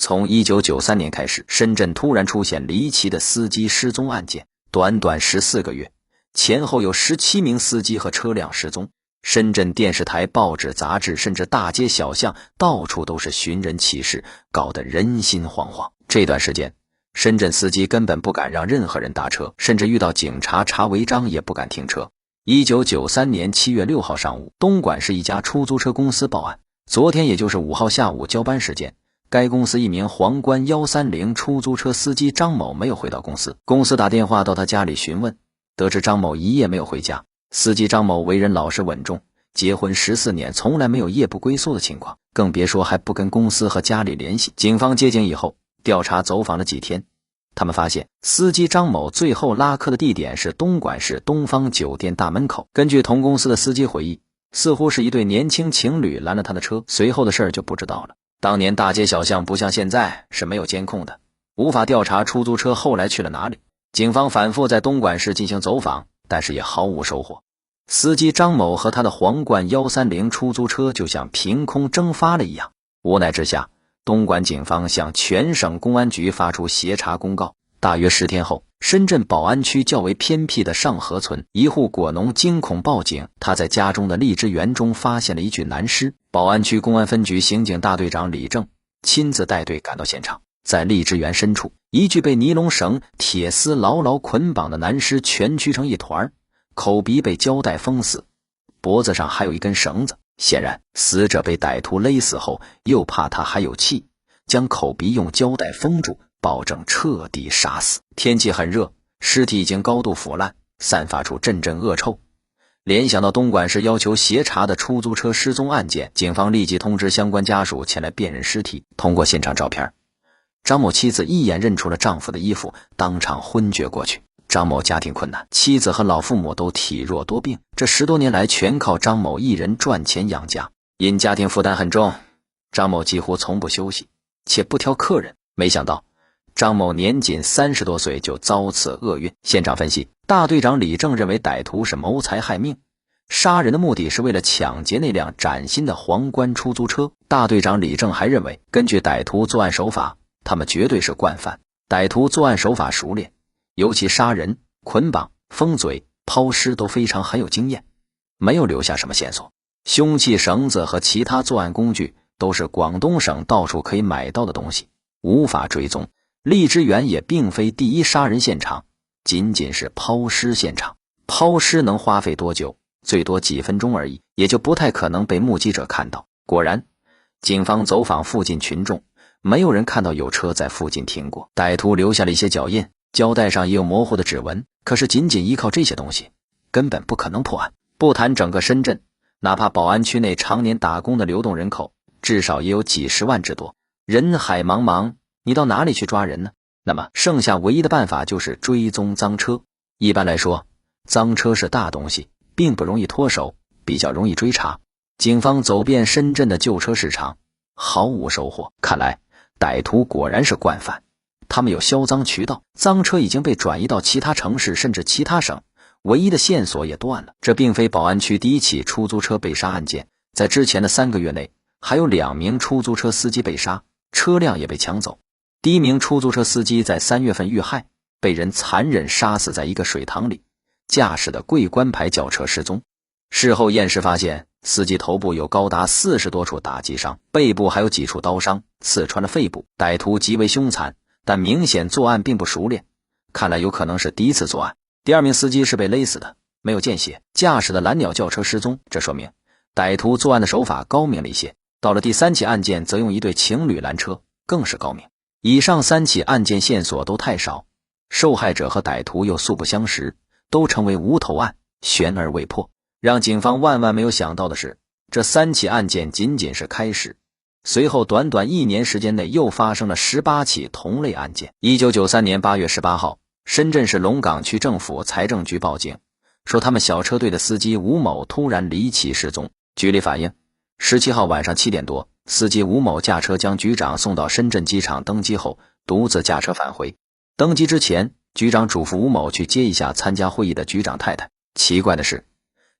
从1993年开始，深圳突然出现离奇的司机失踪案件，短短14个月，前后有17名司机和车辆失踪。深圳电视台、报纸、杂志，甚至大街小巷，到处都是寻人启事，搞得人心惶惶。这段时间，深圳司机根本不敢让任何人搭车，甚至遇到警察查违章也不敢停车。1993年7月6号上午，东莞市一家出租车公司报案，昨天也就是5号下午交班时间，该公司一名皇冠130出租车司机张某没有回到公司，公司打电话到他家里询问，得知张某一夜没有回家。司机张某为人老实稳重，结婚14年从来没有夜不归宿的情况，更别说还不跟公司和家里联系。警方接警以后，调查走访了几天，他们发现司机张某最后拉客的地点是东莞市东方酒店大门口。根据同公司的司机回忆，似乎是一对年轻情侣拦了他的车，随后的事儿就不知道了。当年大街小巷不像现在是没有监控的，无法调查出租车后来去了哪里。警方反复在东莞市进行走访，但是也毫无收获。司机张某和他的皇冠130出租车就像凭空蒸发了一样。无奈之下，东莞警方向全省公安局发出协查公告。大约10天后，深圳宝安区较为偏僻的上河村一户果农惊恐报警，他在家中的荔枝园中发现了一具男尸。宝安区公安分局刑警大队长李正亲自带队赶到现场，在荔枝园深处，一具被尼龙绳、铁丝牢牢捆绑的男尸蜷曲成一团，口鼻被胶带封死，脖子上还有一根绳子。显然死者被歹徒勒死后，又怕他还有气，将口鼻用胶带封住，保证彻底杀死。天气很热，尸体已经高度腐烂，散发出阵阵恶臭。联想到东莞市要求协查的出租车失踪案件，警方立即通知相关家属前来辨认尸体。通过现场照片，张某妻子一眼认出了丈夫的衣服，当场昏厥过去。张某家庭困难，妻子和老父母都体弱多病，这10多年来全靠张某一人赚钱养家。因家庭负担很重，张某几乎从不休息，且不挑客人。没想到张某年仅30多岁就遭此厄运。现场分析，大队长李正认为歹徒是谋财害命，杀人的目的是为了抢劫那辆崭新的皇冠出租车。大队长李正还认为，根据歹徒作案手法，他们绝对是惯犯，歹徒作案手法熟练，尤其杀人、捆绑、封嘴、抛尸都非常很有经验，没有留下什么线索。凶器、绳子和其他作案工具都是广东省到处可以买到的东西，无法追踪。荔枝园也并非第一杀人现场，仅仅是抛尸现场。抛尸能花费多久？最多几分钟而已，也就不太可能被目击者看到。果然，警方走访附近群众，没有人看到有车在附近停过。歹徒留下了一些脚印，胶带上也有模糊的指纹，可是仅仅依靠这些东西根本不可能破案。不谈整个深圳，哪怕宝安区内常年打工的流动人口至少也有几十万之多，人海茫茫，你到哪里去抓人呢？那么剩下唯一的办法就是追踪赃车。一般来说，赃车是大东西，并不容易脱手，比较容易追查。警方走遍深圳的旧车市场，毫无收获。看来歹徒果然是惯犯，他们有销赃渠道，赃车已经被转移到其他城市甚至其他省，唯一的线索也断了。这并非宝安区第一起出租车被杀案件，在之前的3个月内，还有2名出租车司机被杀，车辆也被抢走。第一名出租车司机在3月份遇害，被人残忍杀死在一个水塘里，驾驶的桂冠牌轿车失踪。事后验尸发现，司机头部有高达40多处打击伤，背部还有几处刀伤，刺穿了肺部。歹徒极为凶残，但明显作案并不熟练，看来有可能是第一次作案。第2名司机是被勒死的，没有见血，驾驶的蓝鸟轿车失踪，这说明歹徒作案的手法高明了一些。到了第3起案件，则用一对情侣拦车，更是高明。以上3起案件线索都太少，受害者和歹徒又素不相识，都成为无头案，悬而未破。让警方万万没有想到的是，这3起案件仅仅是开始，随后短短1年时间内又发生了18起同类案件。1993年8月18号，深圳市龙岗区政府财政局报警，说他们小车队的司机吴某突然离奇失踪。局里反映，17号晚上7点多，司机吴某驾车将局长送到深圳机场登机后，独自驾车返回。登机之前，局长嘱咐吴某去接一下参加会议的局长太太。奇怪的是，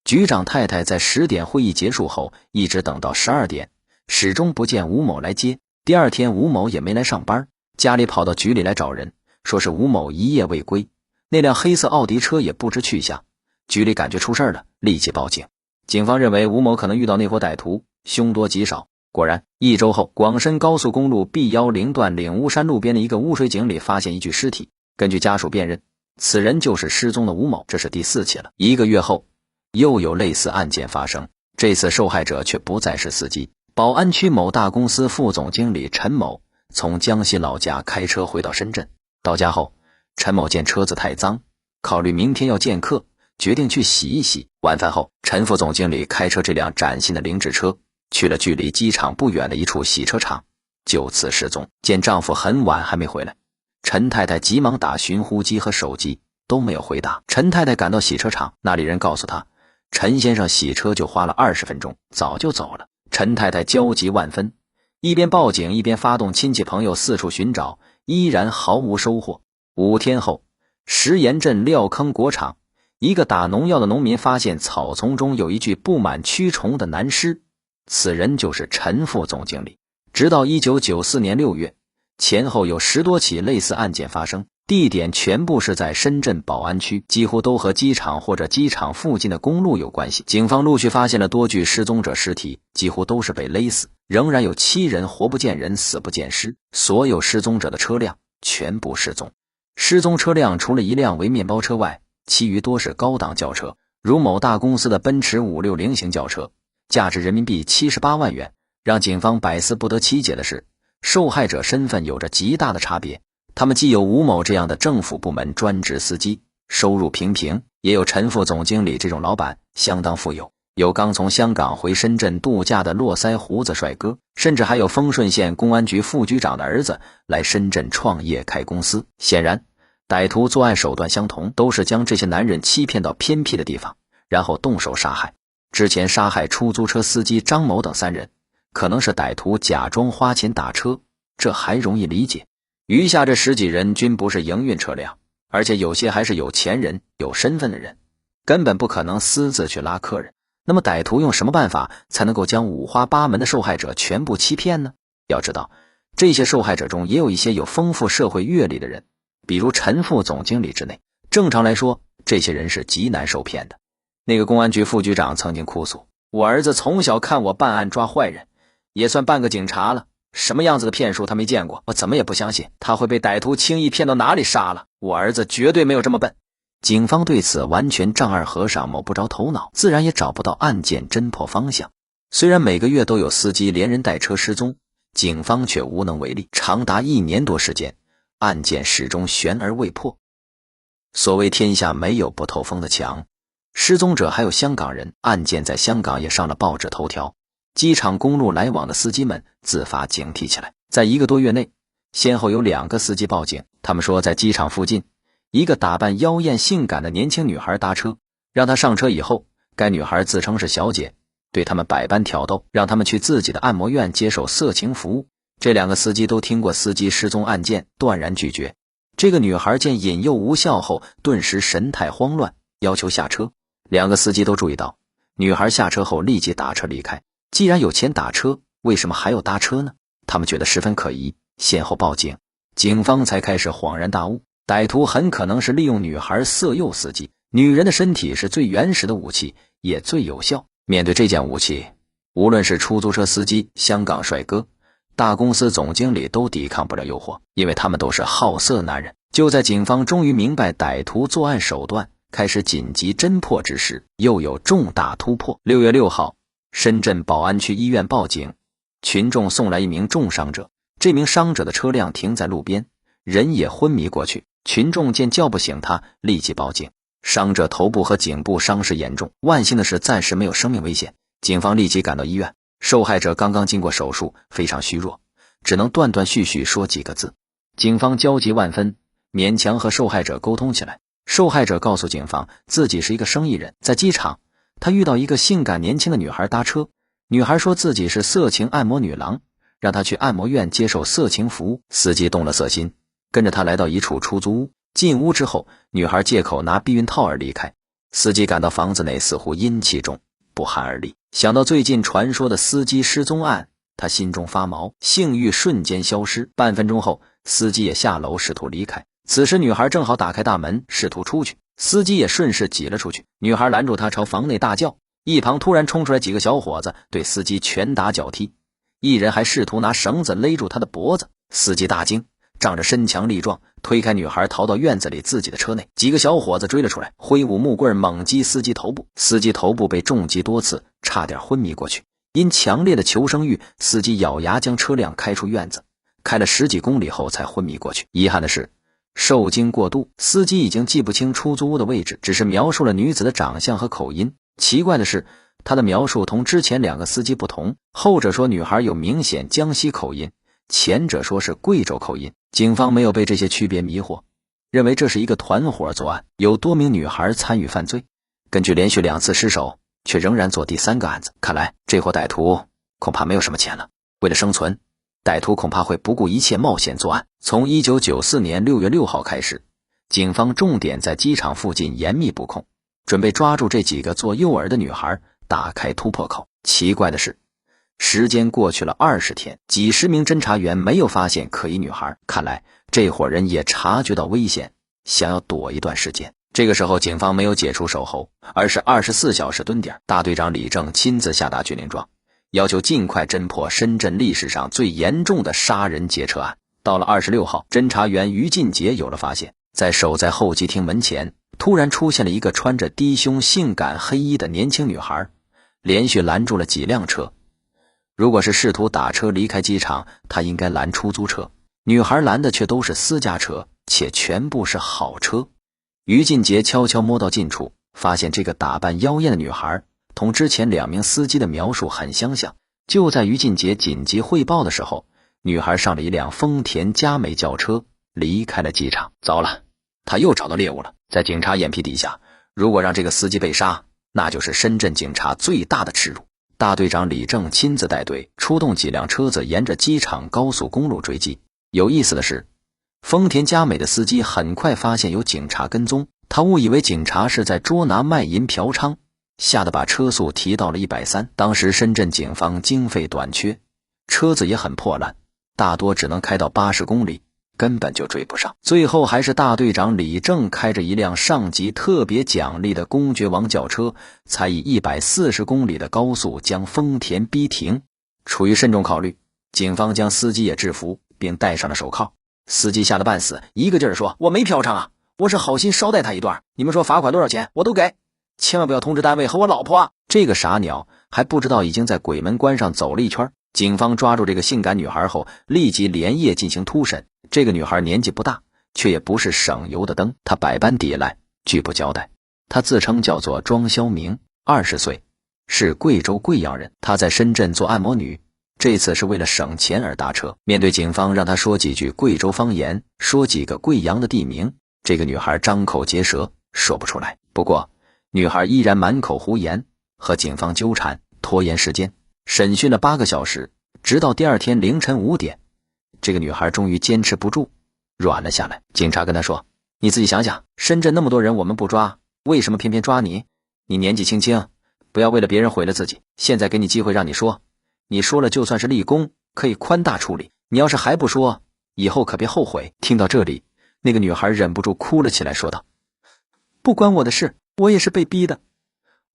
局长太太在10点会议结束后，一直等到12点，始终不见吴某来接。第二天吴某也没来上班，家里跑到局里来找人，说是吴某一夜未归，那辆黑色奥迪车也不知去向。局里感觉出事了，立即报警。警方认为吴某可能遇到那伙歹徒，凶多吉少。果然，1周后，广深高速公路 B10段岭乌山路边的一个污水井里发现一具尸体。根据家属辨认，此人就是失踪的吴某，这是第4起了。1个月后，又有类似案件发生，这次受害者却不再是司机。宝安区某大公司副总经理陈某从江西老家开车回到深圳，到家后，陈某见车子太脏，考虑明天要见客，决定去洗一洗。晚饭后，陈副总经理开车这辆崭新的凌志车去了距离机场不远的一处洗车场，就此失踪。见丈夫很晚还没回来，陈太太急忙打寻呼机和手机，都没有回答。陈太太赶到洗车场，那里人告诉她，陈先生洗车就花了20分钟，早就走了。陈太太焦急万分，一边报警一边发动亲戚朋友四处寻找，依然毫无收获。5天后，石岩镇廖坑果场，一个打农药的农民发现草丛中有一具布满蛆虫的男尸，此人就是陈副总经理。直到1994年6月，前后有10多起类似案件发生，地点全部是在深圳宝安区，几乎都和机场或者机场附近的公路有关系。警方陆续发现了多具失踪者尸体，几乎都是被勒死，仍然有7人活不见人，死不见尸。所有失踪者的车辆全部失踪。失踪车辆除了1辆为面包车外，其余多是高档轿车，如某大公司的奔驰560型轿车，价值人民币78万元。让警方百思不得其解的是，受害者身份有着极大的差别。他们既有吴某这样的政府部门专职司机，收入平平，也有陈副总经理这种老板，相当富有，有刚从香港回深圳度假的络腮胡子帅哥，甚至还有丰顺县公安局副局长的儿子来深圳创业开公司。显然，歹徒作案手段相同，都是将这些男人欺骗到偏僻的地方，然后动手杀害。之前杀害出租车司机张某等3人，可能是歹徒假装花钱打车，这还容易理解。余下这10几人均不是营运车辆，而且有些还是有钱人、有身份的人，根本不可能私自去拉客人。那么歹徒用什么办法才能够将五花八门的受害者全部欺骗呢？要知道，这些受害者中也有一些有丰富社会阅历的人，比如陈副总经理之内。正常来说，这些人是极难受骗的。那个公安局副局长曾经哭诉，我儿子从小看我办案抓坏人，也算半个警察了，什么样子的骗术他没见过，我怎么也不相信他会被歹徒轻易骗到哪里杀了，我儿子绝对没有这么笨。警方对此完全丈二和尚摸不着头脑，自然也找不到案件侦破方向。虽然每个月都有司机连人带车失踪，警方却无能为力，长达1年多时间，案件始终悬而未破。所谓天下没有不透风的墙，失踪者还有香港人，案件在香港也上了报纸头条。机场公路来往的司机们自发警惕起来。在1个多月内，先后有2个司机报警，他们说在机场附近，一个打扮妖艳性感的年轻女孩搭车，让她上车以后，该女孩自称是小姐，对他们百般挑逗，让他们去自己的按摩院接受色情服务。这2个司机都听过司机失踪案件，断然拒绝。这个女孩见引诱无效后，顿时神态慌乱，要求下车。2个司机都注意到，女孩下车后立即打车离开。既然有钱打车，为什么还要搭车呢？他们觉得十分可疑，先后报警。警方才开始恍然大悟，歹徒很可能是利用女孩色诱司机。女人的身体是最原始的武器，也最有效。面对这件武器，无论是出租车司机、香港帅哥、大公司总经理都抵抗不了诱惑，因为他们都是好色男人。就在警方终于明白歹徒作案手段，开始紧急侦破之时，又有重大突破。6月6号，深圳宝安区医院报警，群众送来一名重伤者，这名伤者的车辆停在路边，人也昏迷过去。群众见叫不醒他，立即报警。伤者头部和颈部伤势严重，万幸的是暂时没有生命危险。警方立即赶到医院，受害者刚刚经过手术，非常虚弱，只能断断续续说几个字。警方焦急万分，勉强和受害者沟通起来。受害者告诉警方，自己是一个生意人，在机场他遇到一个性感年轻的女孩搭车，女孩说自己是色情按摩女郎，让他去按摩院接受色情服务。司机动了色心，跟着他来到一处出租屋。进屋之后，女孩借口拿避孕套而离开。司机赶到房子内，似乎阴气重，不寒而栗。想到最近传说的司机失踪案，他心中发毛，性欲瞬间消失。半分钟后，司机也下楼试图离开。此时女孩正好打开大门试图出去，司机也顺势挤了出去。女孩拦住他，朝房内大叫。一旁突然冲出来几个小伙子，对司机拳打脚踢，一人还试图拿绳子勒住他的脖子。司机大惊，仗着身强力壮，推开女孩逃到院子里自己的车内。几个小伙子追了出来，挥舞木棍猛击司机头部，司机头部被重击多次，差点昏迷过去。因强烈的求生欲，司机咬牙将车辆开出院子，开了10几公里后才昏迷过去。遗憾的是，受惊过度，司机已经记不清出租屋的位置，只是描述了女子的长相和口音。奇怪的是，他的描述同之前2个司机不同，后者说女孩有明显江西口音，前者说是贵州口音。警方没有被这些区别迷惑，认为这是一个团伙作案，有多名女孩参与犯罪。根据连续2次失手，却仍然做第3个案子，看来这伙歹徒恐怕没有什么钱了。为了生存，歹徒恐怕会不顾一切冒险作案。从1994年6月6号开始，警方重点在机场附近严密布控，准备抓住这几个做诱饵的女孩，打开突破口。奇怪的是，时间过去了20天，几十名侦查员没有发现可疑女孩，看来这伙人也察觉到危险，想要躲一段时间。这个时候，警方没有解除守候，而是24小时蹲点。大队长李正亲自下达军令状，要求尽快侦破深圳历史上最严重的杀人劫车案。到了26号，侦查员于进杰有了发现，在守在候机厅门前，突然出现了一个穿着低胸性感黑衣的年轻女孩，连续拦住了几辆车。如果是试图打车离开机场，他应该拦出租车，女孩拦的却都是私家车，且全部是好车。于进杰悄悄摸到近处，发现这个打扮妖艳的女孩同之前2名司机的描述很相像。就在于进杰紧急汇报的时候，女孩上了一辆丰田佳美轿车离开了机场。糟了，他又找到猎物了。在警察眼皮底下，如果让这个司机被杀，那就是深圳警察最大的耻辱。大队长李正亲自带队出动几辆车子，沿着机场高速公路追击。有意思的是，丰田佳美的司机很快发现有警察跟踪，他误以为警察是在捉拿卖淫嫖娼，吓得把车速提到了130。当时深圳警方经费短缺，车子也很破烂，大多只能开到80公里，根本就追不上。最后还是大队长李正开着一辆上级特别奖励的公爵王轿车，才以140公里的高速将丰田逼停。出于慎重考虑，警方将司机也制服并戴上了手铐。司机吓得半死，一个劲儿说：“我没嫖娼啊，我是好心捎带他一段，你们说罚款多少钱我都给，千万不要通知单位和我老婆啊。”这个傻鸟还不知道已经在鬼门关上走了一圈。警方抓住这个性感女孩后，立即连夜进行突审。这个女孩年纪不大，却也不是省油的灯，她百般抵赖，拒不交代。她自称叫做庄肖明，20岁，是贵州贵阳人。她在深圳做按摩女，这次是为了省钱而搭车。面对警方让她说几句贵州方言，说几个贵阳的地名，这个女孩张口结舌，说不出来。不过女孩依然满口胡言，和警方纠缠，拖延时间。审讯了8个小时，直到第2天凌晨5点，这个女孩终于坚持不住，软了下来。警察跟她说：“你自己想想，深圳那么多人我们不抓，为什么偏偏抓你？你年纪轻轻，不要为了别人毁了自己。现在给你机会让你说，你说了就算是立功，可以宽大处理。你要是还不说，以后可别后悔。”听到这里，那个女孩忍不住哭了起来，说道：“不关我的事，我也是被逼的，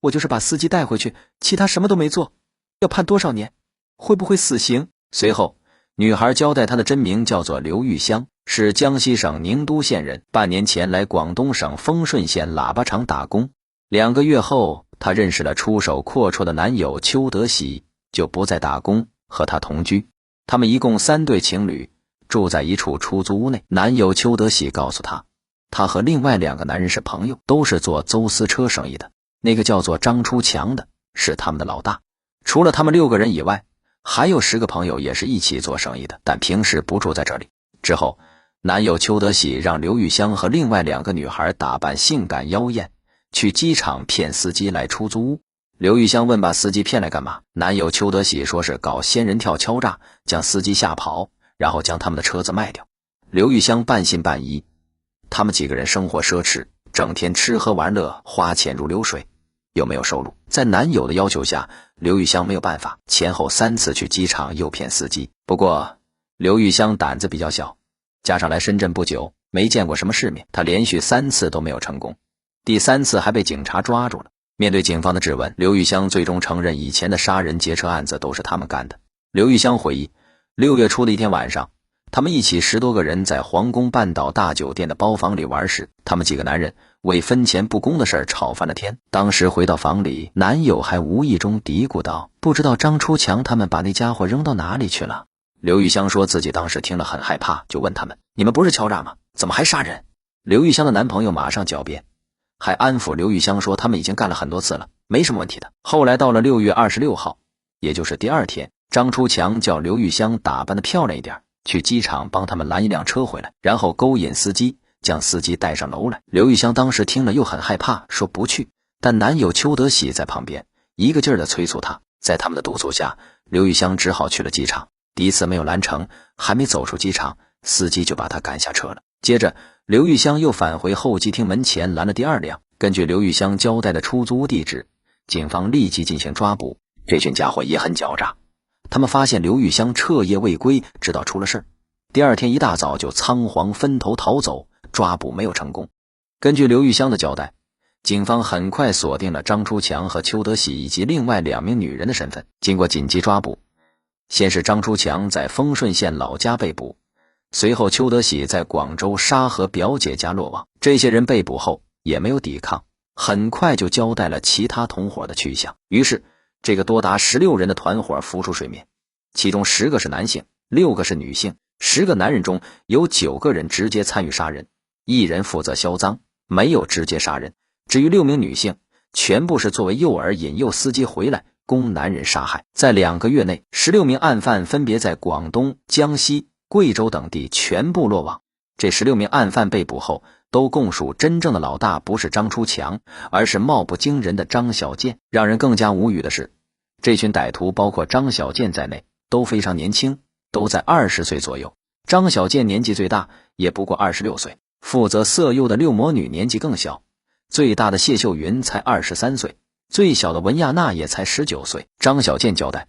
我就是把司机带回去，其他什么都没做。要判多少年？会不会死刑？”随后女孩交代她的真名叫做刘玉香，是江西省宁都县人，半年前来广东省丰顺县喇叭厂打工。2个月后，她认识了出手阔绰的男友邱德喜，就不再打工，和他同居。他们一共3对情侣，住在一处出租屋内。男友邱德喜告诉她，他和另外2个男人是朋友，都是做走私车生意的。那个叫做张出强的是他们的老大。除了他们6个人以外，还有10个朋友也是一起做生意的，但平时不住在这里。之后，男友邱德喜让刘玉香和另外2个女孩打扮性感妖艳，去机场骗司机来出租屋。刘玉香问把司机骗来干嘛，男友邱德喜说是搞仙人跳敲诈，将司机吓跑，然后将他们的车子卖掉。刘玉香半信半疑，他们几个人生活奢侈，整天吃喝玩乐，花钱如流水，又没有收入。在男友的要求下，刘玉香没有办法，前后3次去机场诱骗司机。不过刘玉香胆子比较小，加上来深圳不久，没见过什么世面，她连续3次都没有成功。第3次还被警察抓住了。面对警方的质问，刘玉香最终承认以前的杀人劫车案子都是他们干的。刘玉香回忆，6月初的一天晚上，他们一起10多个人在皇宫半岛大酒店的包房里玩时，他们几个男人为分钱不公的事吵翻了天。当时回到房里，男友还无意中嘀咕道，不知道张出强他们把那家伙扔到哪里去了。刘玉香说自己当时听了很害怕，就问他们，你们不是敲诈吗？怎么还杀人？刘玉香的男朋友马上狡辩，还安抚刘玉香说他们已经干了很多次了，没什么问题的。后来到了6月26号，也就是第2天，张出强叫刘玉香打扮得漂亮一点，去机场帮他们拦一辆车回来，然后勾引司机，将司机带上楼来。刘玉香当时听了又很害怕，说不去，但男友邱德喜在旁边一个劲儿地催促她。在他们的督促下，刘玉香只好去了机场。第一次没有拦成，还没走出机场，司机就把她赶下车了。接着刘玉香又返回候机厅门前拦了第2辆。根据刘玉香交代的出租屋地址，警方立即进行抓捕。这群家伙也很狡诈，他们发现刘玉香彻夜未归，知道出了事，第2天一大早就仓皇分头逃走，抓捕没有成功。根据刘玉香的交代，警方很快锁定了张出强和邱德喜以及另外2名女人的身份。经过紧急抓捕，先是张出强在丰顺县老家被捕，随后邱德喜在广州沙河表姐家落网。这些人被捕后也没有抵抗，很快就交代了其他同伙的去向。于是这个多达16人的团伙浮出水面，其中10个是男性，6个是女性。10个男人中有9个人直接参与杀人，1人负责销赃，没有直接杀人。至于6名女性，全部是作为诱饵引诱司机回来供男人杀害。在2个月内，16名案犯分别在广东、江西、贵州等地全部落网。这16名案犯被捕后都供述，真正的老大不是张出强，而是貌不惊人的张小健。让人更加无语的是，这群歹徒包括张小健在内都非常年轻，都在20岁左右。张小健年纪最大，也不过26岁。负责色诱的6魔女年纪更小，最大的谢秀云才23岁，最小的文亚娜也才19岁。张小健交代，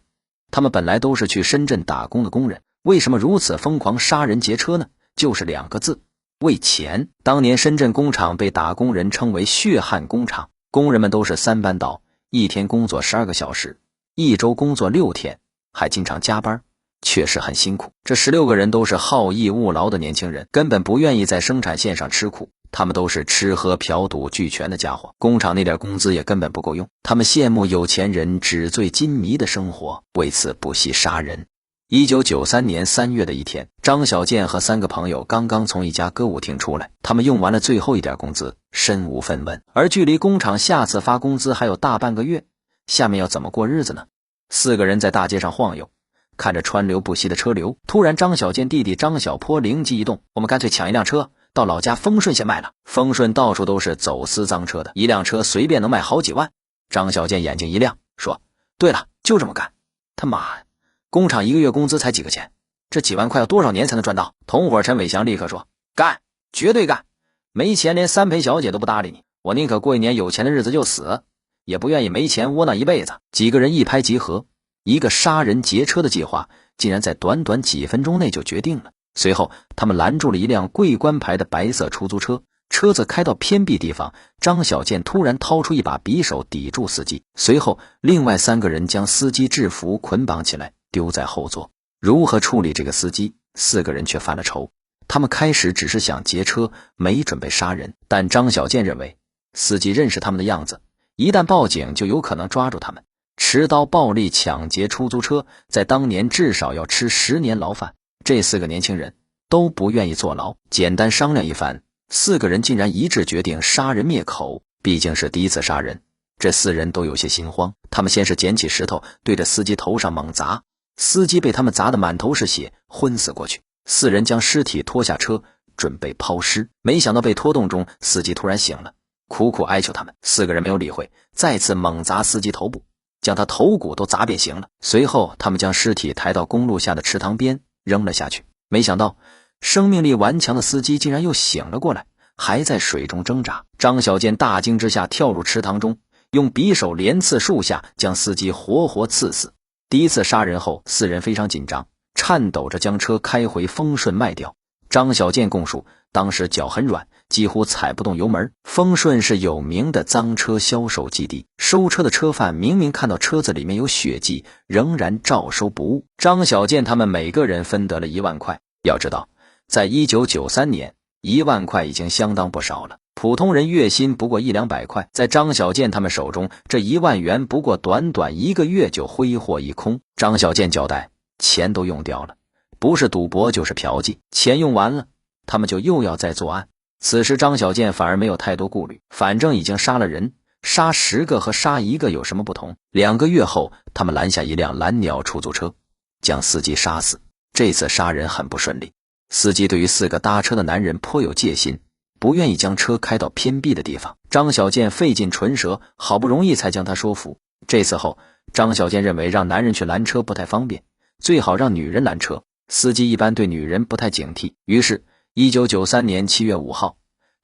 他们本来都是去深圳打工的工人，为什么如此疯狂杀人劫车呢？就是2个字，为钱。当年深圳工厂被打工人称为血汗工厂，工人们都是3班倒，一天工作12个小时，一周工作6天，还经常加班，确实很辛苦。这16个人都是好逸恶劳的年轻人，根本不愿意在生产线上吃苦，他们都是吃喝嫖赌俱全的家伙，工厂那点工资也根本不够用。他们羡慕有钱人纸醉金迷的生活，为此不惜杀人。1993年3月的一天，张小健和3个朋友刚刚从一家歌舞厅出来，他们用完了最后一点工资，身无分文，而距离工厂下次发工资还有大半个月，下面要怎么过日子呢？4个人在大街上晃悠，看着川流不息的车流，突然张小健弟弟张小坡灵机一动，我们干脆抢一辆车到老家丰顺县卖了。丰顺到处都是走私赃车的，一辆车随便能卖好几万。张小健眼睛一亮，说对了，就这么干。他妈呀，工厂1个月工资才几个钱，这几万块要多少年才能赚到？同伙陈伟祥立刻说干，绝对干，没钱连3陪小姐都不搭理你，我宁可过一年有钱的日子就死，也不愿意没钱窝囊一辈子。几个人一拍即合，一个杀人劫车的计划竟然在短短几分钟内就决定了。随后他们拦住了一辆桂冠牌的白色出租车，车子开到偏僻地方，张小健突然掏出一把匕首抵住司机，随后另外3个人将司机制服捆绑起来丢在后座。如何处理这个司机，4个人却犯了愁。他们开始只是想劫车，没准备杀人，但张小健认为司机认识他们的样子，一旦报警就有可能抓住他们。持刀暴力抢劫出租车，在当年至少要吃10年牢饭。这4个年轻人都不愿意坐牢，简单商量一番，4个人竟然一致决定杀人灭口。毕竟是第一次杀人，这4人都有些心慌。他们先是捡起石头对着司机头上猛砸，司机被他们砸得满头是血，昏死过去。4人将尸体拖下车准备抛尸，没想到被拖动中司机突然醒了，苦苦哀求他们。4个人没有理会，再次猛砸司机头部，将他头骨都砸变形了。随后他们将尸体抬到公路下的池塘边扔了下去。没想到生命力顽强的司机竟然又醒了过来，还在水中挣扎。张小健大惊之下跳入池塘中，用匕首连刺数下，将司机活活刺死。第一次杀人后，4人非常紧张，颤抖着将车开回丰顺卖掉。张小健供述，当时脚很软，几乎踩不动油门。丰顺是有名的赃车销售基地，收车的车贩明明看到车子里面有血迹，仍然照收不误。张小健他们每个人分得了1万块。要知道，在1993年，1万块已经相当不少了，普通人月薪不过100-200块，在张小健他们手中，这1万元不过短短1个月就挥霍一空。张小健交代，钱都用掉了，不是赌博就是嫖妓，钱用完了，他们就又要再作案。此时张小健反而没有太多顾虑，反正已经杀了人，杀10个和杀1个有什么不同？2个月后，他们拦下一辆蓝鸟出租车，将司机杀死。这次杀人很不顺利，司机对于4个搭车的男人颇有戒心，不愿意将车开到偏僻的地方。张小健费尽唇舌，好不容易才将他说服。这次后，张小健认为让男人去拦车不太方便，最好让女人拦车，司机一般对女人不太警惕。于是1993年7月5号，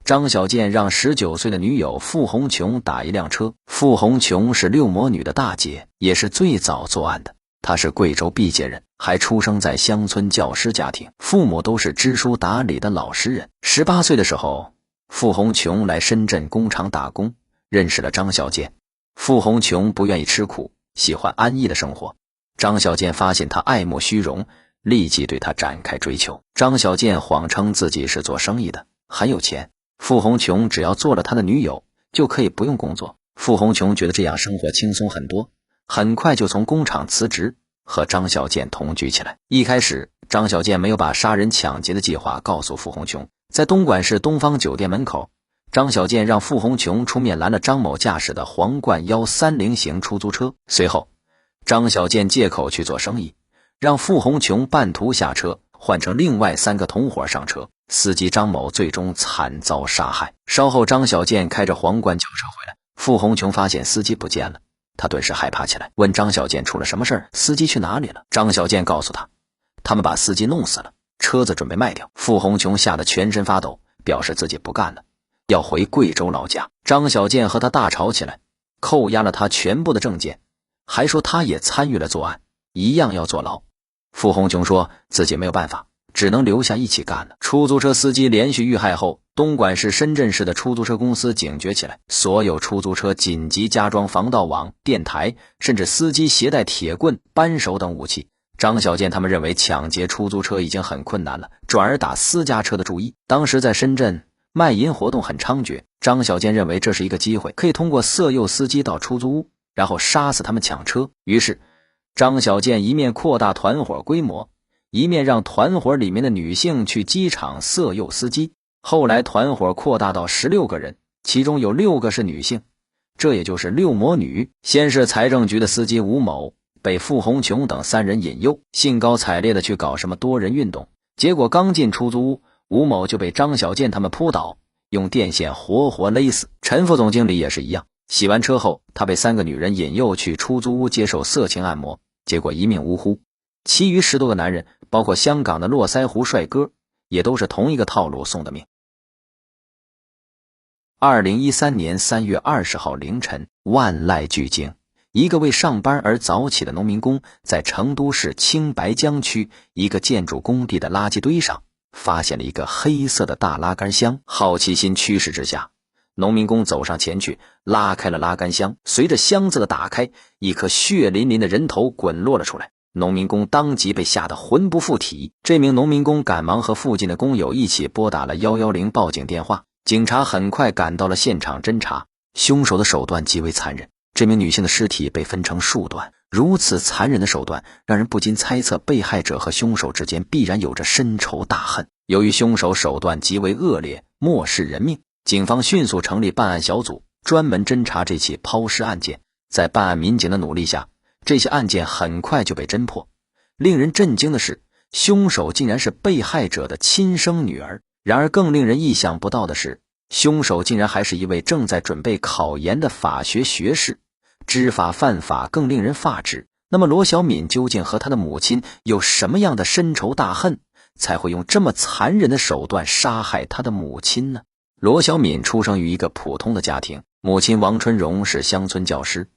张小健让19岁的女友傅红琼打一辆车。傅红琼是六魔女的大姐，也是最早作案的。她是贵州毕节人，还出生在乡村教师家庭，父母都是知书达理的老实人。18岁的时候，傅红琼来深圳工厂打工，认识了张小健。傅红琼不愿意吃苦，喜欢安逸的生活。张小健发现她爱慕虚荣，立即对她展开追求。张小健谎称自己是做生意的，很有钱，傅红琼只要做了他的女友，就可以不用工作。傅红琼觉得这样生活轻松很多，很快就从工厂辞职，和张小健同居起来。一开始，张小健没有把杀人抢劫的计划告诉傅红琼。在东莞市东方酒店门口，张小健让傅红琼出面拦了张某驾驶的皇冠130型出租车。随后，张小健借口去做生意，让傅红琼半途下车，换成另外3个同伙上车。司机张某最终惨遭杀害。稍后，张小健开着皇冠轿车回来，傅红琼发现司机不见了，他顿时害怕起来，问张小健出了什么事儿，司机去哪里了？张小健告诉他，他们把司机弄死了，车子准备卖掉。傅红琼吓得全身发抖，表示自己不干了，要回贵州老家。张小健和他大吵起来，扣押了他全部的证件，还说他也参与了作案，一样要坐牢。傅红琼说自己没有办法，只能留下一起干了。出租车司机连续遇害后，东莞市深圳市的出租车公司警觉起来，所有出租车紧急加装防盗网、电台，甚至司机携带铁棍、扳手等武器。张小健他们认为抢劫出租车已经很困难了，转而打私家车的主意。当时在深圳卖淫活动很猖獗，张小健认为这是一个机会，可以通过色诱司机到出租屋，然后杀死他们抢车。于是张小健一面扩大团伙规模，一面让团伙里面的女性去机场色诱司机。后来团伙扩大到16个人，其中有6个是女性，这也就是六魔女。先是财政局的司机吴某被傅红琼等3人引诱，兴高采烈的去搞什么多人运动，结果刚进出租屋，吴某就被张小健他们扑倒，用电线活活勒死。陈副总经理也是一样，洗完车后，他被3个女人引诱去出租屋接受色情按摩，结果一命呜呼。其余10多个男人，包括香港的络腮胡帅哥，也都是同一个套路送的命。2013年3月20号凌晨，万籁俱静，一个为上班而早起的农民工在成都市青白江区一个建筑工地的垃圾堆上发现了一个黑色的大拉杆箱。好奇心驱使之下，农民工走上前去，拉开了拉杆箱。随着箱子的打开，一颗血淋淋的人头滚落了出来。农民工当即被吓得魂不附体。这名农民工赶忙和附近的工友一起拨打了110报警电话。警察很快赶到了现场侦查。凶手的手段极为残忍，这名女性的尸体被分成数段。如此残忍的手段，让人不禁猜测被害者和凶手之间必然有着深仇大恨。由于凶手手段极为恶劣，漠视人命，警方迅速成立办案小组，专门侦查这起抛尸案件。在办案民警的努力下，这些案件很快就被侦破。令人震惊的是，凶手竟然是被害者的亲生女儿。然而更令人意想不到的是，凶手竟然还是一位正在准备考研的法学学士。知法犯法更令人发指。那么罗小敏究竟和他的母亲有什么样的深仇大恨，才会用这么残忍的手段杀害他的母亲呢？罗小敏出生于一个普通的家庭，母亲王春荣是乡村教师，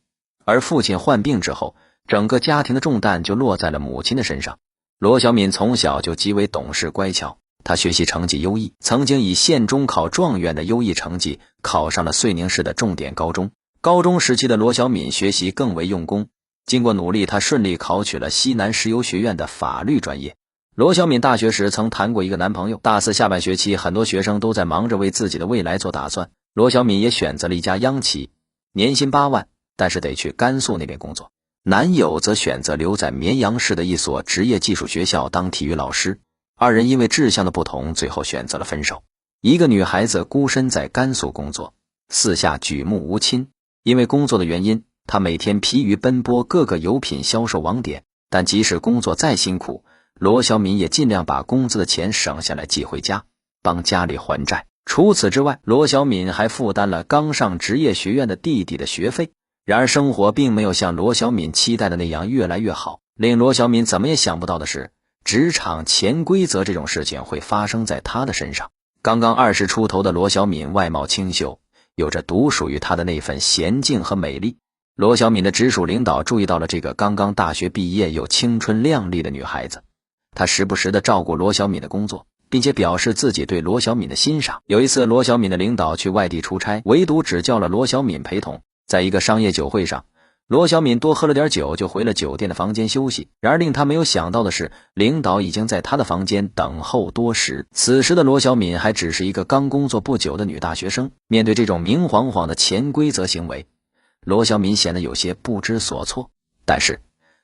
而父亲患病之后，整个家庭的重担就落在了母亲的身上。罗小敏从小就极为懂事乖巧，她学习成绩优异，曾经以县中考状元的优异成绩考上了遂宁市的重点高中。高中时期的罗小敏学习更为用功，经过努力，她顺利考取了西南石油学院的法律专业。罗小敏大学时曾谈过一个男朋友，大四下半学期，很多学生都在忙着为自己的未来做打算，罗小敏也选择了一家央企，年薪8万，但是得去甘肃那边工作。男友则选择留在绵阳市的一所职业技术学校当体育老师，二人因为志向的不同，最后选择了分手。一个女孩子孤身在甘肃工作，四下举目无亲，因为工作的原因，她每天疲于奔波各个油品销售网点，但即使工作再辛苦，罗小敏也尽量把工资的钱省下来寄回家，帮家里还债。除此之外，罗小敏还负担了刚上职业学院的弟弟的学费。然而生活并没有像罗小敏期待的那样越来越好。令罗小敏怎么也想不到的是，职场潜规则这种事情会发生在她的身上。刚刚20出头的罗小敏外貌清秀，有着独属于她的那份娴静和美丽。罗小敏的直属领导注意到了这个刚刚大学毕业又青春靓丽的女孩子，他时不时地照顾罗小敏的工作，并且表示自己对罗小敏的欣赏。有一次，罗小敏的领导去外地出差，唯独只叫了罗小敏陪同。在一个商业酒会上，罗小敏多喝了点酒就回了酒店的房间休息。然而令他没有想到的是，领导已经在他的房间等候多时。此时的罗小敏还只是一个刚工作不久的女大学生，面对这种明晃晃的潜规则行为，罗小敏显得有些不知所措。但是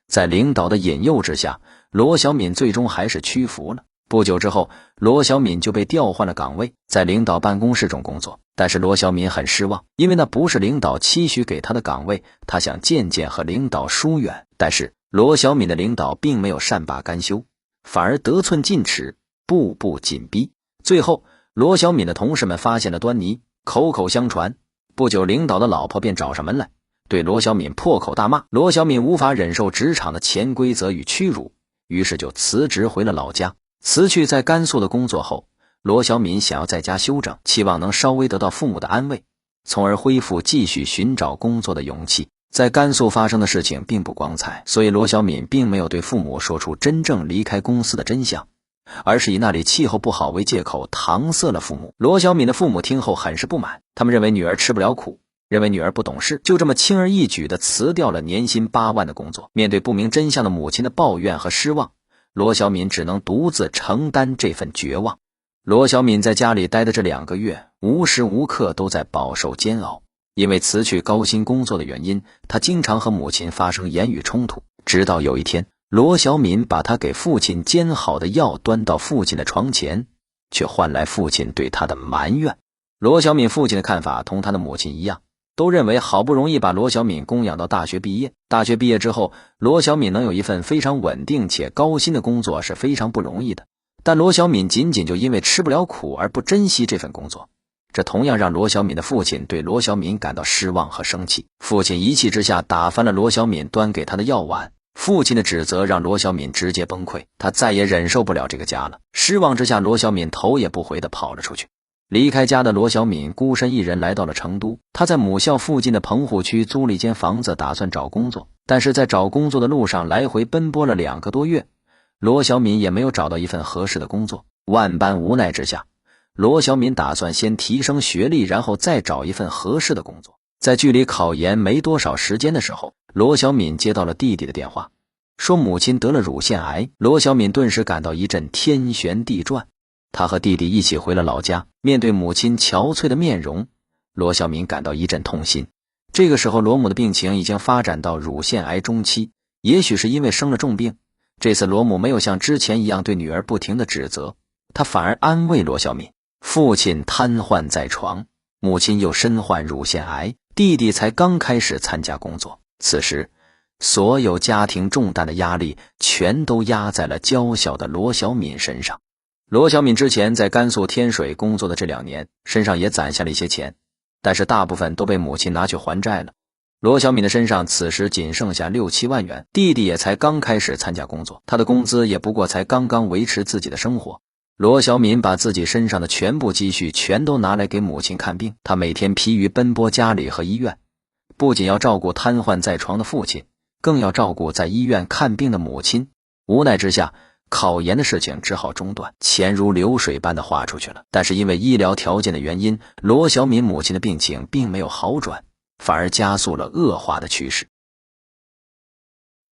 在领导的引诱之下，罗小敏最终还是屈服了。不久之后，罗小敏就被调换了岗位，在领导办公室中工作。但是罗小敏很失望，因为那不是领导期许给她的岗位，她想渐渐和领导疏远。但是罗小敏的领导并没有善罢甘休，反而得寸进尺，步步紧逼。最后罗小敏的同事们发现了端倪，口口相传，不久领导的老婆便找上门来，对罗小敏破口大骂。罗小敏无法忍受职场的潜规则与屈辱，于是就辞职回了老家。辞去在甘肃的工作后，罗小敏想要在家休整，期望能稍微得到父母的安慰，从而恢复继续寻找工作的勇气。在甘肃发生的事情并不光彩，所以罗小敏并没有对父母说出真正离开公司的真相，而是以那里气候不好为借口搪塞了父母。罗小敏的父母听后很是不满，他们认为女儿吃不了苦，认为女儿不懂事，就这么轻而易举地辞掉了年薪8万的工作。面对不明真相的母亲的抱怨和失望，罗小敏只能独自承担这份绝望。罗小敏在家里待的这2个月，无时无刻都在饱受煎熬。因为辞去高薪工作的原因，她经常和母亲发生言语冲突。直到有一天，罗小敏把她给父亲煎好的药端到父亲的床前，却换来父亲对她的埋怨。罗小敏父亲的看法同他的母亲一样，都认为好不容易把罗小敏供养到大学毕业，大学毕业之后，罗小敏能有一份非常稳定且高薪的工作是非常不容易的。但罗小敏仅仅就因为吃不了苦而不珍惜这份工作，这同样让罗小敏的父亲对罗小敏感到失望和生气。父亲一气之下打翻了罗小敏端给他的药碗，父亲的指责让罗小敏直接崩溃，他再也忍受不了这个家了。失望之下，罗小敏头也不回地跑了出去。离开家的罗小敏孤身一人来到了成都，她在母校附近的棚户区租了一间房子，打算找工作。但是在找工作的路上来回奔波了2个多月，罗小敏也没有找到一份合适的工作。万般无奈之下，罗小敏打算先提升学历，然后再找一份合适的工作。在距离考研没多少时间的时候，罗小敏接到了弟弟的电话，说母亲得了乳腺癌。罗小敏顿时感到一阵天旋地转，她和弟弟一起回了老家。面对母亲憔悴的面容，罗小敏感到一阵痛心。这个时候罗母的病情已经发展到乳腺癌中期，也许是因为生了重病，这次罗母没有像之前一样对女儿不停的指责，她反而安慰罗小敏。父亲瘫痪在床，母亲又身患乳腺癌，弟弟才刚开始参加工作。此时所有家庭重担的压力全都压在了娇小的罗小敏身上。罗小敏之前在甘肃天水工作的这2年，身上也攒下了一些钱，但是大部分都被母亲拿去还债了。罗小敏的身上此时仅剩下6、7万元，弟弟也才刚开始参加工作，他的工资也不过才刚刚维持自己的生活。罗小敏把自己身上的全部积蓄全都拿来给母亲看病，她每天疲于奔波家里和医院，不仅要照顾瘫痪在床的父亲，更要照顾在医院看病的母亲。无奈之下，考研的事情只好中断，钱如流水般的花出去了。但是因为医疗条件的原因，罗小敏母亲的病情并没有好转，反而加速了恶化的趋势。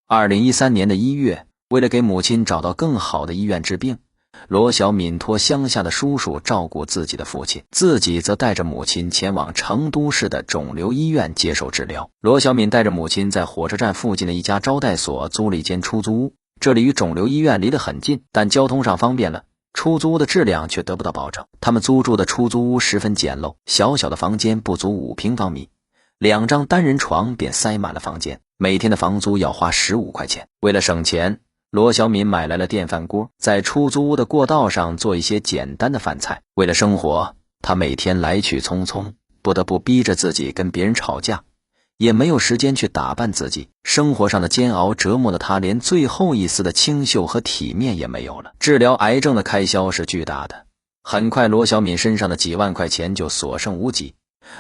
2013年的1月，为了给母亲找到更好的医院治病，罗小敏托乡下的叔叔照顾自己的父亲，自己则带着母亲前往成都市的肿瘤医院接受治疗。罗小敏带着母亲在火车站附近的一家招待所租了一间出租屋，这里与肿瘤医院离得很近，但交通上方便了，出租屋的质量却得不到保证。他们租住的出租屋十分简陋，小小的房间不足5平方米，2张单人床便塞满了房间，每天的房租要花15块钱。为了省钱，罗小敏买来了电饭锅，在出租屋的过道上做一些简单的饭菜。为了生活，她每天来去匆匆，不得不逼着自己跟别人吵架，也没有时间去打扮自己。生活上的煎熬折磨的她连最后一丝的清秀和体面也没有了。治疗癌症的开销是巨大的，很快罗小敏身上的几万块钱就所剩无几，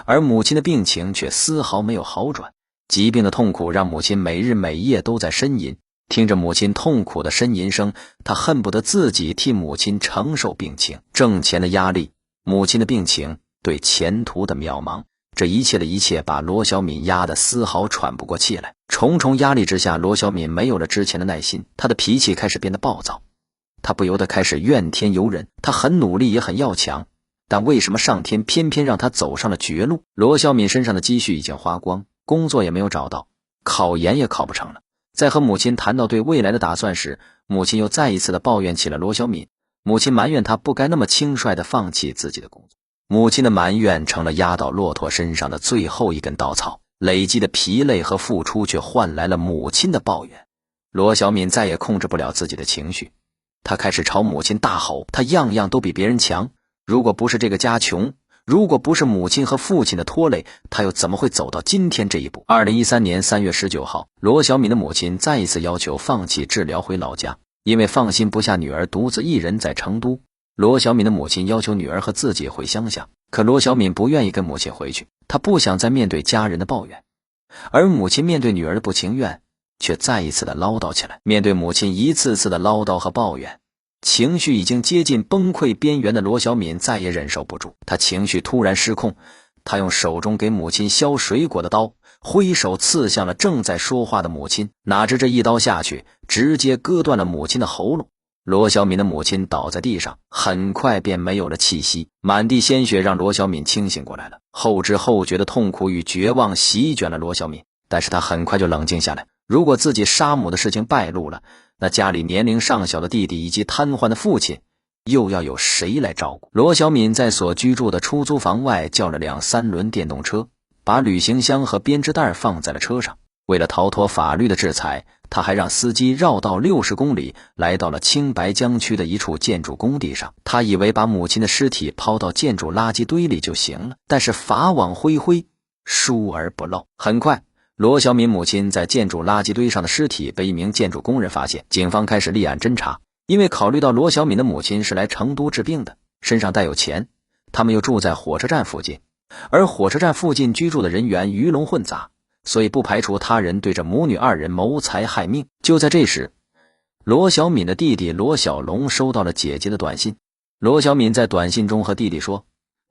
而母亲的病情却丝毫没有好转。疾病的痛苦让母亲每日每夜都在呻吟，听着母亲痛苦的呻吟声，她恨不得自己替母亲承受病情。挣钱的压力，母亲的病情，对前途的渺茫，这一切的一切把罗小敏压得丝毫喘不过气来。重重压力之下，罗小敏没有了之前的耐心，她的脾气开始变得暴躁，她不由得开始怨天尤人。她很努力也很要强，但为什么上天偏偏让她走上了绝路？罗小敏身上的积蓄已经花光，工作也没有找到，考研也考不成了。在和母亲谈到对未来的打算时，母亲又再一次的抱怨起了罗小敏。母亲埋怨她不该那么轻率的放弃自己的工作。母亲的埋怨成了压倒骆驼身上的最后一根稻草，累积的疲累和付出却换来了母亲的抱怨。罗小敏再也控制不了自己的情绪，她开始朝母亲大吼，她样样都比别人强，如果不是这个家穷，如果不是母亲和父亲的拖累，他又怎么会走到今天这一步？2013年3月19号，罗小敏的母亲再一次要求放弃治疗回老家，因为放心不下女儿独自一人在成都，罗小敏的母亲要求女儿和自己回乡下，可罗小敏不愿意跟母亲回去，她不想再面对家人的抱怨，而母亲面对女儿的不情愿，却再一次的唠叨起来。面对母亲一次次的唠叨和抱怨，情绪已经接近崩溃边缘的罗小敏再也忍受不住，她情绪突然失控，她用手中给母亲削水果的刀挥手刺向了正在说话的母亲，哪知这一刀下去，直接割断了母亲的喉咙。罗小敏的母亲倒在地上，很快便没有了气息，满地鲜血让罗小敏清醒过来了。后知后觉的痛苦与绝望席卷了罗小敏，但是她很快就冷静下来，如果自己杀母的事情败露了，那家里年龄尚小的弟弟以及瘫痪的父亲又要有谁来照顾？罗小敏在所居住的出租房外叫了辆3轮电动车，把旅行箱和编织袋放在了车上。为了逃脱法律的制裁，他还让司机绕道60公里，来到了青白江区的一处建筑工地上。他以为把母亲的尸体抛到建筑垃圾堆里就行了，但是法网恢恢，疏而不漏。很快，罗小敏母亲在建筑垃圾堆上的尸体被一名建筑工人发现，警方开始立案侦查。因为考虑到罗小敏的母亲是来成都治病的，身上带有钱，他们又住在火车站附近，而火车站附近居住的人员鱼龙混杂，所以不排除他人对着母女2人谋财害命。就在这时，罗小敏的弟弟罗小龙收到了姐姐的短信。罗小敏在短信中和弟弟说，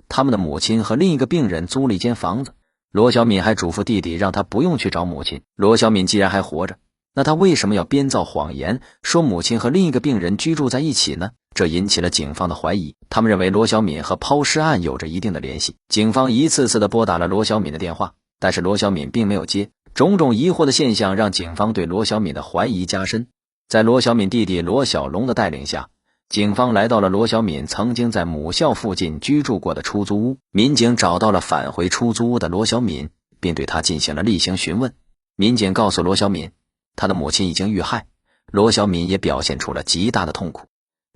他们的母亲和另一个病人租了一间房子。罗小敏还嘱咐弟弟让他不用去找母亲。罗小敏既然还活着，那他为什么要编造谎言，说母亲和另一个病人居住在一起呢？这引起了警方的怀疑，他们认为罗小敏和抛尸案有着一定的联系。警方一次次的拨打了罗小敏的电话，但是罗小敏并没有接。种种疑惑的现象让警方对罗小敏的怀疑加深。在罗小敏弟弟罗小龙的带领下，警方来到了罗小敏曾经在母校附近居住过的出租屋。民警找到了返回出租屋的罗小敏，并对他进行了例行询问。民警告诉罗小敏，他的母亲已经遇害。罗小敏也表现出了极大的痛苦，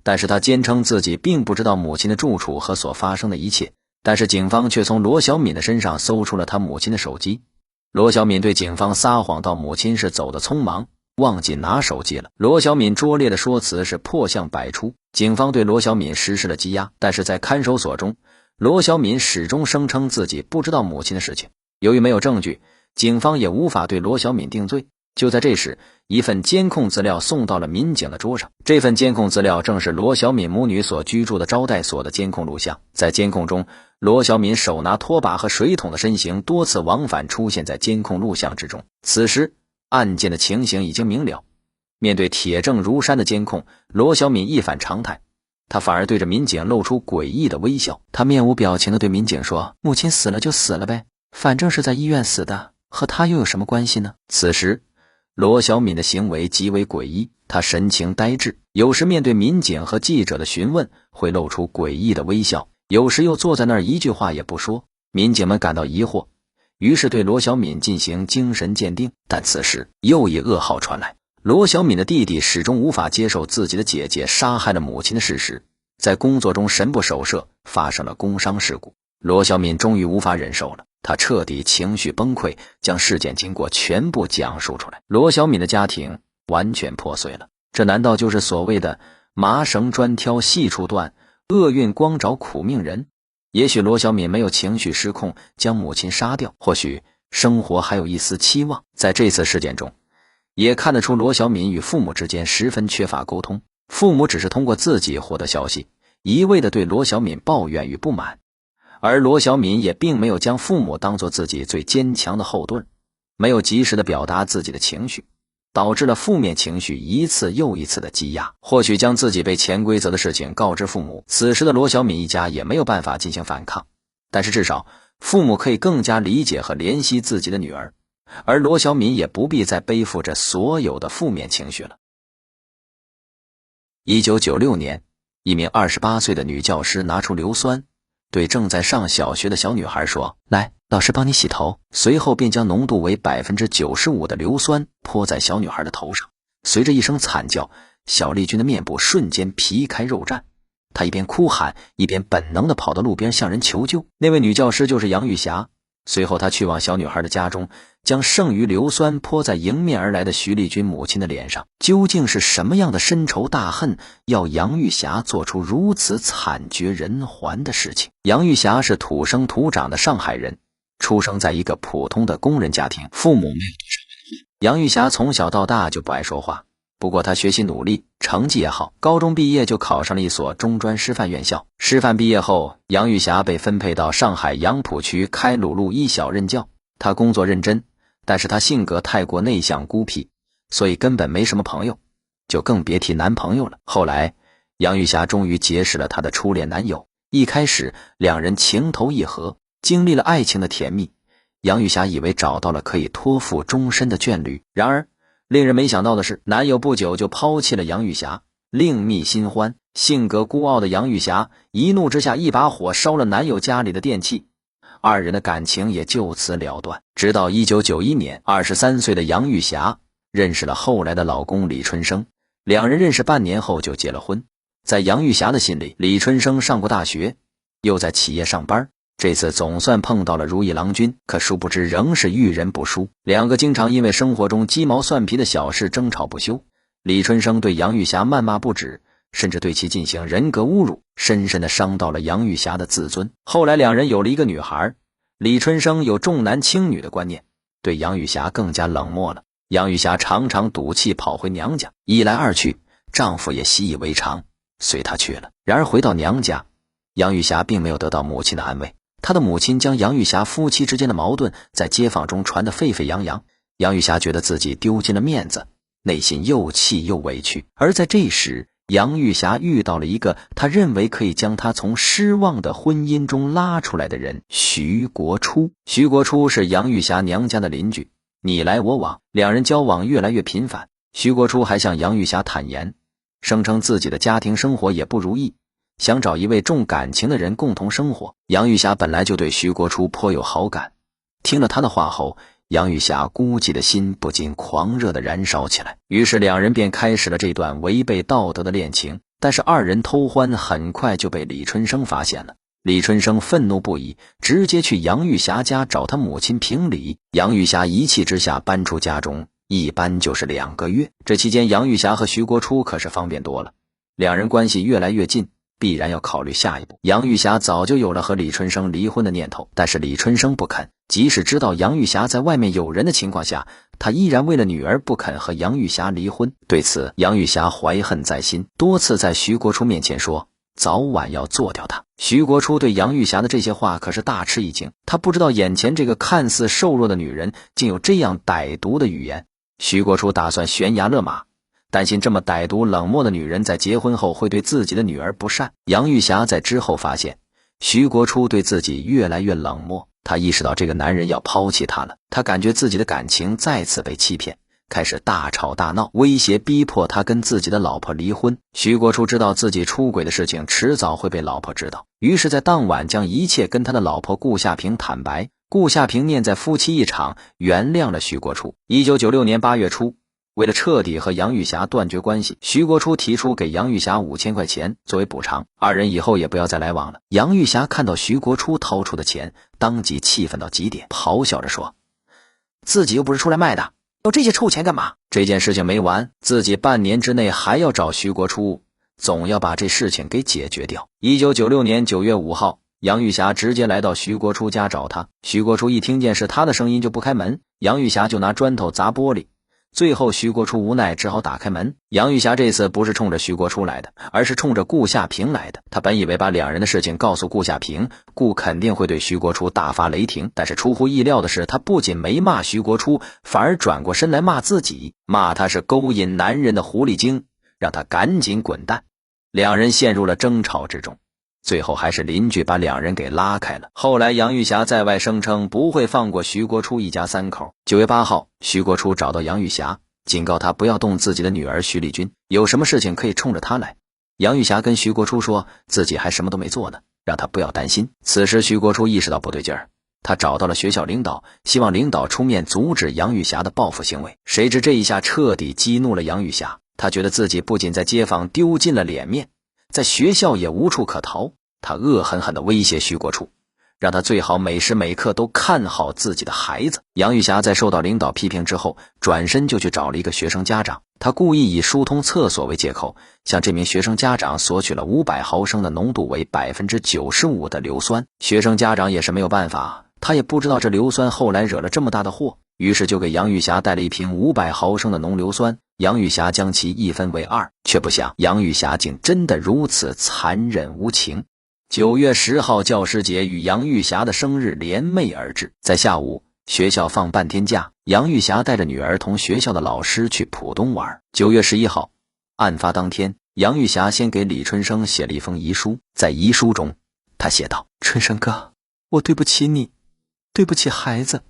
但是他坚称自己并不知道母亲的住处和所发生的一切。但是警方却从罗小敏的身上搜出了他母亲的手机。罗小敏对警方撒谎到母亲是走得匆忙，忘记拿手机了。罗小敏拙劣的说辞是破相百出，警方对罗小敏实施了羁押，但是在看守所中，罗小敏始终声称自己不知道母亲的事情。由于没有证据，警方也无法对罗小敏定罪。就在这时，一份监控资料送到了民警的桌上。这份监控资料正是罗小敏母女所居住的招待所的监控录像。在监控中，罗小敏手拿拖把和水桶的身形多次往返出现在监控录像之中。此时，案件的情形已经明了。面对铁证如山的监控，罗小敏一反常态，她反而对着民警露出诡异的微笑。她面无表情地对民警说：“母亲死了就死了呗，反正是在医院死的，和她又有什么关系呢？”此时罗小敏的行为极为诡异，她神情呆滞，有时面对民警和记者的询问会露出诡异的微笑，有时又坐在那儿一句话也不说。民警们感到疑惑，于是对罗小敏进行精神鉴定。但此时又一噩耗传来，罗小敏的弟弟始终无法接受自己的姐姐杀害了母亲的事实，在工作中神不守舍，发生了工伤事故。罗小敏终于无法忍受了，他彻底情绪崩溃，将事件经过全部讲述出来。罗小敏的家庭完全破碎了，这难道就是所谓的麻绳专挑细处断，厄运光找苦命人？也许罗小敏没有情绪失控将母亲杀掉，或许生活还有一丝期望。在这次事件中，也看得出罗小敏与父母之间十分缺乏沟通，父母只是通过自己获得消息，一味地对罗小敏抱怨与不满，而罗小敏也并没有将父母当作自己最坚强的后盾，没有及时的表达自己的情绪，导致了负面情绪一次又一次的积压。或许将自己被潜规则的事情告知父母，此时的罗小敏一家也没有办法进行反抗，但是至少父母可以更加理解和怜惜自己的女儿，而罗小敏也不必再背负着所有的负面情绪了。1996年，一名28岁的女教师拿出硫酸，对正在上小学的小女孩说：“来，老师帮你洗头。”随后便将浓度为 95% 的硫酸泼在小女孩的头上。随着一声惨叫，小丽君的面部瞬间皮开肉绽，她一边哭喊，一边本能地跑到路边向人求救。那位女教师就是杨玉霞。随后她去往小女孩的家中，将剩余硫酸泼在迎面而来的徐丽君母亲的脸上。究竟是什么样的深仇大恨，要杨玉霞做出如此惨绝人寰的事情？杨玉霞是土生土长的上海人，出生在一个普通的工人家庭，父母没有多少文化。杨玉霞从小到大就不爱说话，不过她学习努力，成绩也好，高中毕业就考上了一所中专师范院校。师范毕业后，杨玉霞被分配到上海杨浦区开鲁路一小任教。她工作认真，但是她性格太过内向孤僻，所以根本没什么朋友，就更别提男朋友了。后来杨玉霞终于结识了她的初恋男友，一开始两人情投意合，经历了爱情的甜蜜，杨玉霞以为找到了可以托付终身的眷侣。然而令人没想到的是，男友不久就抛弃了杨玉霞，另觅新欢。性格孤傲的杨玉霞一怒之下一把火烧了男友家里的电器，二人的感情也就此了断。直到1991年，23岁的杨玉霞认识了后来的老公李春生，两人认识半年后就结了婚。在杨玉霞的心里，李春生上过大学，又在企业上班，这次总算碰到了如意郎君，可殊不知仍是遇人不淑。两个经常因为生活中鸡毛蒜皮的小事争吵不休，李春生对杨玉霞谩骂不止，甚至对其进行人格侮辱，深深地伤到了杨玉霞的自尊。后来两人有了一个女孩，李春生有重男轻女的观念，对杨玉霞更加冷漠了。杨玉霞常常赌气跑回娘家，一来二去，丈夫也习以为常，随她去了。然而回到娘家，杨玉霞并没有得到母亲的安慰，她的母亲将杨玉霞夫妻之间的矛盾在街坊中传得沸沸扬扬。杨玉霞觉得自己丢尽了面子，内心又气又委屈。而在这时，杨玉霞遇到了一个她认为可以将她从失望的婚姻中拉出来的人——徐国初。徐国初是杨玉霞娘家的邻居，你来我往，两人交往越来越频繁。徐国初还向杨玉霞坦言，声称自己的家庭生活也不如意，想找一位重感情的人共同生活。杨玉霞本来就对徐国初颇有好感，听了他的话后，杨玉霞孤寂的心不禁狂热地燃烧起来，于是两人便开始了这段违背道德的恋情。但是二人偷欢很快就被李春生发现了，李春生愤怒不已，直接去杨玉霞家找他母亲评理。杨玉霞一气之下搬出家中，一般就是2个月。这期间杨玉霞和徐国初可是方便多了，两人关系越来越近，必然要考虑下一步。杨玉霞早就有了和李春生离婚的念头，但是李春生不肯，即使知道杨玉霞在外面有人的情况下，他依然为了女儿不肯和杨玉霞离婚。对此杨玉霞怀恨在心，多次在徐国初面前说早晚要做掉他。徐国初对杨玉霞的这些话可是大吃一惊，他不知道眼前这个看似瘦弱的女人竟有这样歹毒的语言。徐国初打算悬崖勒马，担心这么歹毒冷漠的女人在结婚后会对自己的女儿不善。杨玉霞在之后发现徐国初对自己越来越冷漠，她意识到这个男人要抛弃她了，她感觉自己的感情再次被欺骗，开始大吵大闹，威胁逼迫他跟自己的老婆离婚。徐国初知道自己出轨的事情迟早会被老婆知道，于是在当晚将一切跟他的老婆顾夏平坦白。顾夏平念在夫妻一场，原谅了徐国初。1996年8月初，为了彻底和杨玉霞断绝关系，徐国初提出给杨玉霞5000块钱作为补偿，二人以后也不要再来往了。杨玉霞看到徐国初掏出的钱，当即气愤到极点，咆哮着说自己又不是出来卖的，要这些臭钱干嘛？这件事情没完，自己半年之内还要找徐国初，总要把这事情给解决掉。1996年9月5号，杨玉霞直接来到徐国初家找他。徐国初一听见是他的声音就不开门，杨玉霞就拿砖头砸玻璃，最后徐国初无奈只好打开门。杨玉霞这次不是冲着徐国初来的，而是冲着顾夏平来的。他本以为把两人的事情告诉顾夏平，顾肯定会对徐国初大发雷霆，但是出乎意料的是，他不仅没骂徐国初，反而转过身来骂自己，骂他是勾引男人的狐狸精，让他赶紧滚蛋。两人陷入了争吵之中，最后还是邻居把两人给拉开了。后来杨玉霞在外声称不会放过徐国初一家3口。9月8号，徐国初找到杨玉霞，警告他不要动自己的女儿徐丽君，有什么事情可以冲着他来。杨玉霞跟徐国初说自己还什么都没做呢，让他不要担心。此时徐国初意识到不对劲儿，他找到了学校领导，希望领导出面阻止杨玉霞的报复行为。谁知这一下彻底激怒了杨玉霞，他觉得自己不仅在街坊丢尽了脸面，在学校也无处可逃。他恶狠狠地威胁徐国初，让他最好每时每刻都看好自己的孩子。杨玉霞在受到领导批评之后，转身就去找了一个学生家长，他故意以疏通厕所为借口，向这名学生家长索取了500毫升的浓度为 95% 的硫酸。学生家长也是没有办法，他也不知道这硫酸后来惹了这么大的祸，于是就给杨玉霞带了一瓶500毫升的浓硫酸。杨玉霞将其一分为2，却不想杨玉霞竟真的如此残忍无情。9月10号，教师节与杨玉霞的生日联袂而至。在下午，学校放半天假，杨玉霞带着女儿同学校的老师去浦东玩。9月11号，案发当天，杨玉霞先给李春生写了一封遗书。在遗书中，她写道：春生哥，我对不起你，对不起孩子，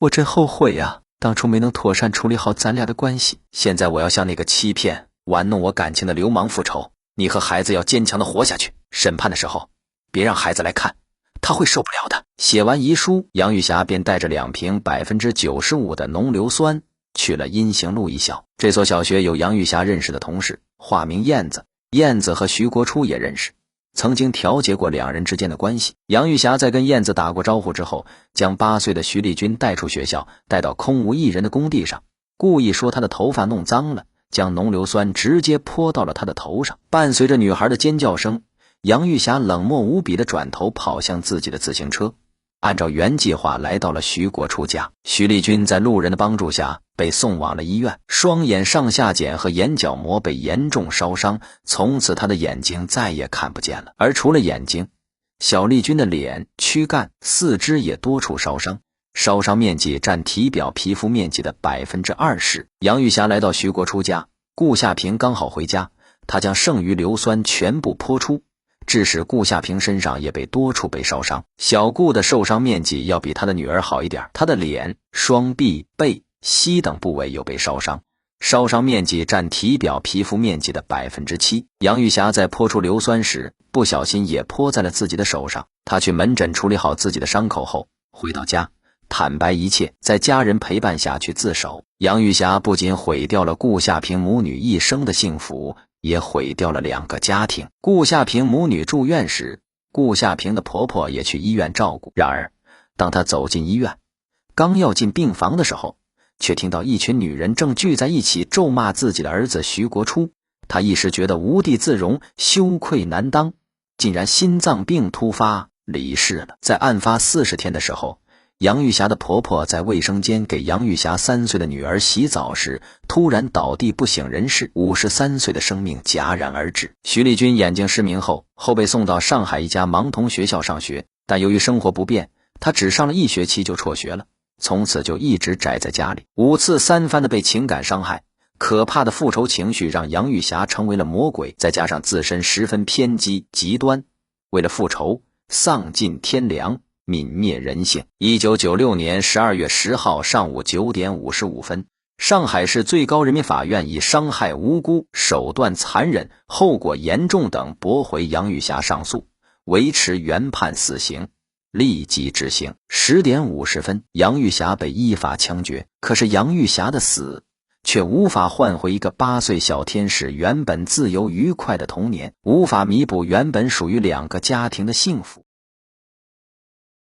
我真后悔呀，当初没能妥善处理好咱俩的关系。现在我要向那个欺骗玩弄我感情的流氓复仇，你和孩子要坚强的活下去，审判的时候别让孩子来看，他会受不了的。写完遗书，杨玉霞便带着2瓶 95% 的浓硫酸去了阴行路一校。这所小学有杨玉霞认识的同事，化名燕子，燕子和徐国初也认识，曾经调节过两人之间的关系。杨玉霞在跟燕子打过招呼之后，将8岁的徐丽君带出学校，带到空无一人的工地上，故意说她的头发弄脏了，将浓硫酸直接泼到了她的头上。伴随着女孩的尖叫声，杨玉霞冷漠无比地转头跑向自己的自行车，按照原计划来到了徐国初家。徐丽君在路人的帮助下被送往了医院，双眼上下睑和眼角膜被严重烧伤，从此她的眼睛再也看不见了。而除了眼睛，小丽君的脸、躯干、四肢也多处烧伤，烧伤面积占体表皮肤面积的 20%。 杨玉霞来到徐国初家，顾夏平刚好回家，他将剩余硫酸全部泼出，致使顾夏平身上也被多处被烧伤。小顾的受伤面积要比他的女儿好一点，他的脸、双臂、背、膝等部位有被烧伤，烧伤面积占体表皮肤面积的 7%。 杨玉霞在泼出硫酸时，不小心也泼在了自己的手上。她去门诊处理好自己的伤口后，回到家坦白一切，在家人陪伴下去自首。杨玉霞不仅毁掉了顾夏平母女一生的幸福，也毁掉了2个家庭。顾夏平母女住院时，顾夏平的婆婆也去医院照顾。然而当她走进医院，刚要进病房的时候，却听到一群女人正聚在一起咒骂自己的儿子徐国初。他一时觉得无地自容，羞愧难当，竟然心脏病突发离世了。在案发40天的时候，杨玉霞的婆婆在卫生间给杨玉霞3岁的女儿洗澡时，突然倒地不省人事，53岁的生命戛然而止。徐丽君眼睛失明后被送到上海一家盲童学校上学，但由于生活不便，她只上了1学期就辍学了，从此就一直宅在家里，5次3番的被情感伤害。可怕的复仇情绪让杨玉霞成为了魔鬼，再加上自身十分偏激极端，为了复仇丧尽天良，泯灭人性。1996年12月10号上午9点55分，上海市最高人民法院以伤害无辜、手段残忍、后果严重等驳回杨玉霞上诉，维持原判死刑，立即执行。10点50分，杨玉霞被依法枪决。可是杨玉霞的死却无法换回一个8岁小天使原本自由愉快的童年，无法弥补原本属于2个家庭的幸福。